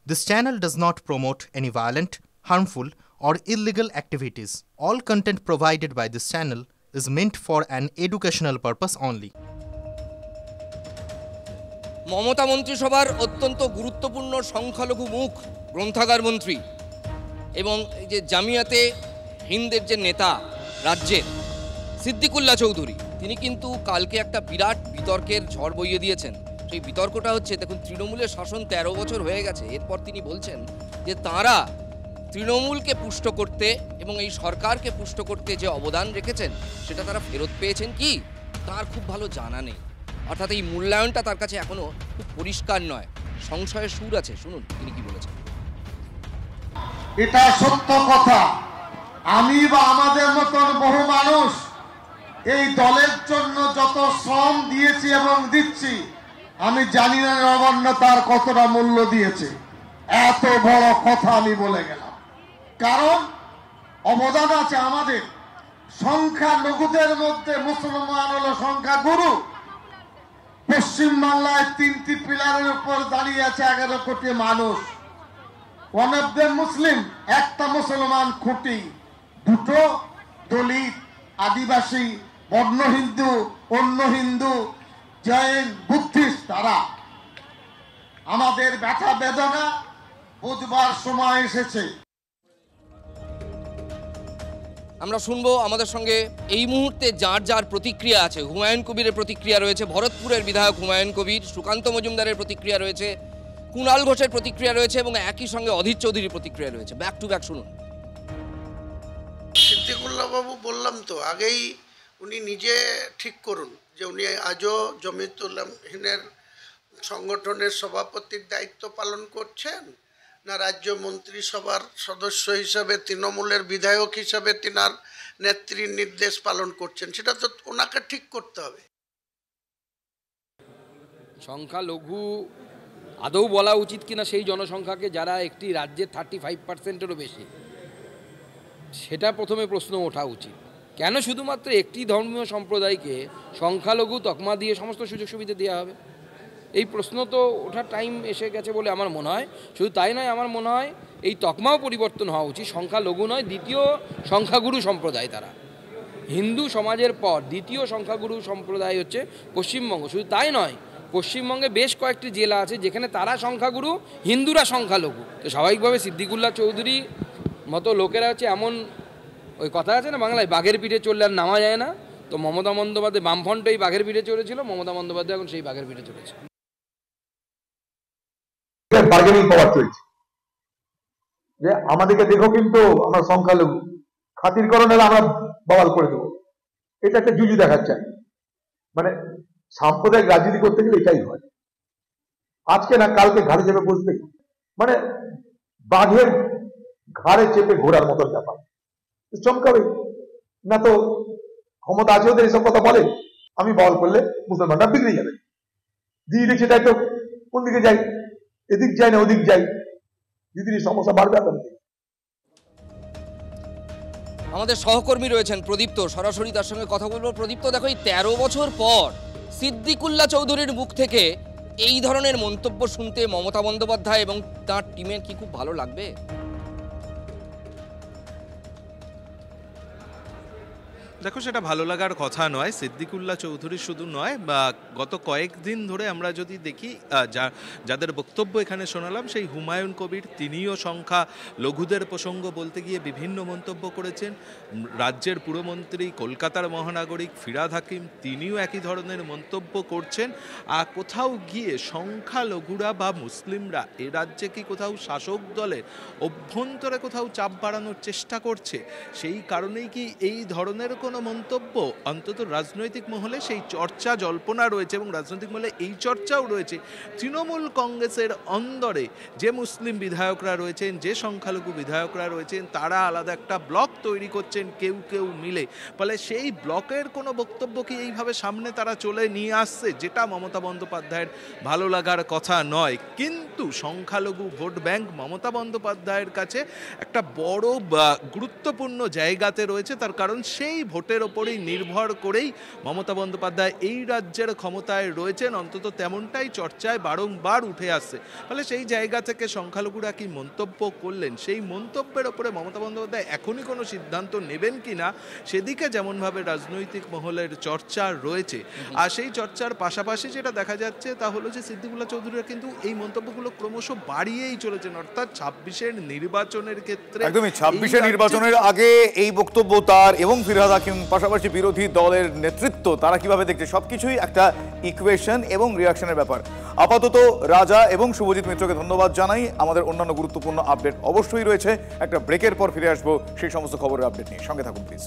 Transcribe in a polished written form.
This channel does not promote any violent, harmful, or illegal activities. All content provided by this channel is meant for an educational purpose only. Mamata মন্ত্রিসভার অত্যন্ত গুরুত্বপূর্ণ সংখ্যালঘু মুখ গ্রন্থাগার মন্ত্রী এবং এই যে জামিয়াতে হিন্দের যে নেতা রাজ্যের সিদ্দিকুল্লাহ চৌধুরী, তিনি কিন্তু কালকে একটা বিরাট বিতর্কের ঝড় বইয়ে দিয়েছেন। সেই বিতর্কটা হচ্ছে, দেখুন, তৃণমূলের শাসন 13 বছর হয়ে গেছে। এরপর তিনি বলছেন যে তাঁরা তৃণমূলকে পুষ্ট করতে এবং এই সরকারকে পুষ্ট করতে যে অবদান রেখেছেন সেটা তারা ফেরত পেয়েছেন কি তার খুব ভালো জানা নেই। অর্থাৎ এই মূল্যায়নটা তার কাছে এখনো খুব পরিষ্কার নয়, সংশয়ের সুর আছে। শুনুন তিনি কি বলেছেন। এটা সত্য কথা। আমি বা আমাদের মতন বহু মানুষ এই দলের জন্য যত শ্রম দিয়েছি এবং দিচ্ছি, আমি জানি না নবান্ন তার কতটা মূল্য দিয়েছে। এত বড় কথা আমি বলে গেলাম, কারণ অবদান আছে আমাদের। সংখ্যা লঘুদের মধ্যে মুসলমান হলো সংখ্যা গুরু। পশ্চিমবাংলায় 3টি পিলারের উপর দাঁড়িয়ে আছে 11 কোটি মানুষ। ওয়ান অফ দ্য মুসলিম, একটা মুসলমান খুঁটি, দুটো দলিত, আদিবাসী, বর্ণ হিন্দু, অন্য হিন্দু, জৈন, বুদ্ধিস্ট। তারা আমাদের ব্যথা বেদনা বুঝবার সময় এসেছে। আমরা শুনবো আমাদের সঙ্গে এই মুহূর্তে যার যার প্রতিক্রিয়া আছে। হুমায়ুন কবিরের প্রতিক্রিয়া রয়েছে, ভরতপুরের বিধায়ক হুমায়ুন কবির, সুকান্ত মজুমদারের প্রতিক্রিয়া রয়েছে, কুণাল ঘোষের প্রতিক্রিয়া রয়েছে এবং একই সঙ্গে অধীর চৌধুরীর প্রতিক্রিয়া রয়েছে। ব্যাক টু ব্যাক শুনুন। সিদ্দিকুল্লাহ বাবু বললাম তো আগেই, উনি নিজে ঠিক করুন যে উনি আজও জমিয়তুল্লাহিনের সংগঠনের সভাপতির দায়িত্ব পালন করছেন, না রাজ্য মন্ত্রিসভার সদস্য হিসাবে তৃণমূলের বিধায়ক হিসাবে তিনার নেত্রীর নির্দেশ পালন করছেন। সেটা তো ওনাকে ঠিক করতে হবে। সংখ্যালঘু আদৌ বলা উচিত কিনা সেই জনসংখ্যাকে, যারা একটি রাজ্যের 35%-এরও বেশি, সেটা প্রথমে প্রশ্ন ওঠা উচিত। কেন শুধুমাত্র একটি ধর্মীয় সম্প্রদায়কে সংখ্যালঘু তকমা দিয়ে সমস্ত সুযোগ সুবিধা দেওয়া হবে? এই প্রশ্ন তো ওঠার টাইম এসে গেছে বলে আমার মনে হয়। শুধু তাই নয়, আমার মনে হয় এই তকমাও পরিবর্তন হওয়া উচিত। সংখ্যালঘু নয়, দ্বিতীয় সংখ্যাগুরু সম্প্রদায়। তারা হিন্দু সমাজের পর দ্বিতীয় সংখ্যাগুরু সম্প্রদায় হচ্ছে পশ্চিমবঙ্গ। শুধু তাই নয়, পশ্চিমবঙ্গে বেশ কয়েকটি জেলা আছে যেখানে তারা সংখ্যাগুরু, হিন্দুরা সংখ্যালঘু। তো স্বাভাবিকভাবে সিদ্দিকুল্লাহ চৌধুরী মতো লোকেরা হচ্ছে এমন, ওই কথা আছে না বাংলায়, বাঘের পিঠে চললে আর নামা যায় না। তো মমতা বন্দ্যোপাধ্যায় বামফ্রন্ট এই বাঘের পিঠে চলেছিল, মমতা বন্দ্যোপাধ্যায় এখন সেই বাঘের পিঠে চলেছে। বার্গেনিং পাওয়ার চলছে যে আমাদেরকে দেখো, কিন্তু আমরা সংখ্যালঘু, খাতির করণে আমরা বহাল করে দেবো। এটা একটা জুজু দেখাচ্ছে। মানে সাম্প্রদায়িক রাজনীতি করতে গেলে এটাই হয়। আজকে না কালকে ঘাড়ে চেপে বসবে, মানে বাঘের ঘাড়ে চেপে ঘোরার মতন ব্যাপার। চমকাবে না তো, ক্ষমতা আছে ওদের, এসব কথা বলে। আমি বল করলে মুসলমানরা বিগড়ে যাবে। দিয়ে দেখছি তাই তো, কোন দিকে যাই, এদিক যাই না ওদিক যাই, দিদির সমস্যা বাড়বে। আমাদের সহকর্মী রয়েছেন প্রদীপ্ত, সরাসরি তার সঙ্গে কথা বলবো। প্রদীপ্ত, দেখো, এই 13 বছর পর সিদ্দিকুল্লাহ চৌধুরীর মুখ থেকে এই ধরনের মন্তব্য শুনতে মমতা বন্দ্যোপাধ্যায় এবং তার টিমের কি খুব ভালো লাগবে? দেখো, সেটা ভালো লাগার কথা নয়। সিদ্দিকুল্লাহ চৌধুরী শুধু নয়, বা গত কয়েকদিন ধরে আমরা যদি দেখি যাদের বক্তব্য এখানে শোনালাম, সেই হুমায়ুন কবির, তিনিও সংখ্যা লঘুদের প্রসঙ্গ বলতে গিয়ে বিভিন্ন মন্তব্য করেছেন। রাজ্যের পুরমন্ত্রী, কলকাতার মহানাগরিক ফিরহাদ হাকিম, তিনিও একই ধরনের মন্তব্য করছেন। আর কোথাও গিয়ে সংখ্যালঘুরা বা মুসলিমরা এ রাজ্যে কি কোথাও শাসক দলের অভ্যন্তরে কোথাও চাপ বাড়ানোর চেষ্টা করছে? সেই কারণেই কি এই ধরনের কোনো মন্তব্য? অন্তত রাজনৈতিক মহলে সেই চর্চা জল্পনা রয়েছে, এবং রাজনৈতিক মহলে এই চর্চাও রয়েছে। তৃণমূল কংগ্রেসের অন্দরে যে মুসলিম বিধায়করা রয়েছেন, যে সংখ্যালঘু বিধায়করা রয়েছেন, তারা আলাদা একটা ব্লক তৈরি করছেন কেউ কেউ মিলে। ফলে সেই ব্লকের কোনো বক্তব্য কি এইভাবে সামনে তারা চলে নিয়ে আসছে, যেটা মমতা বন্দ্যোপাধ্যায়ের ভালো লাগার কথা নয়। কিন্তু সংখ্যালঘু ভোট ব্যাংক মমতা বন্দ্যোপাধ্যায়ের কাছে একটা বড় গুরুত্বপূর্ণ জায়গাতে রয়েছে। তার কারণ সেই ভোট ভোটের ওপরেই নির্ভর করেই মমতা বন্দ্যোপাধ্যায় এই রাজ্যের ক্ষমতায় রয়েছেন, অন্তত তেমনটাই চর্চায় বারংবার উঠে আসছে। ফলে সেই জায়গা থেকে সংখ্যালঘুরা কি মন্তব্য করলেন, সেই মন্তব্যের ওপরে মমতা বন্দ্যোপাধ্যায় এখনই কোনো সিদ্ধান্ত নেবেন কিনা সেদিকে যেমনভাবে রাজনৈতিক মহলের চর্চা রয়েছে। আর সেই চর্চার পাশাপাশি যেটা দেখা যাচ্ছে তা হলো যে সিদ্দিকুল্লাহ চৌধুরীরা কিন্তু এই মন্তব্যগুলো ক্রমশ বাড়িয়েই চলেছেন, অর্থাৎ 26-এর নির্বাচনের ক্ষেত্রে। একদমই 26-এর নির্বাচনের আগে এই বক্তব্য তার এবং ফিরহাদ হাকিম, পাশাপাশি বিরোধী দলের নেতৃত্ব তারা কিভাবে দেখছে, সবকিছুই একটা ইকুয়েশন এবং রিয়াকশনের ব্যাপার। আপাতত রাজা এবং শুভজিৎ মিত্রকে ধন্যবাদ জানাই। আমাদের অন্যান্য গুরুত্বপূর্ণ আপডেট অবশ্যই রয়েছে, একটা ব্রেকের পর ফিরে আসবো সেই সমস্ত খবরের আপডেট নিয়ে। সঙ্গে থাকুন প্লিজ।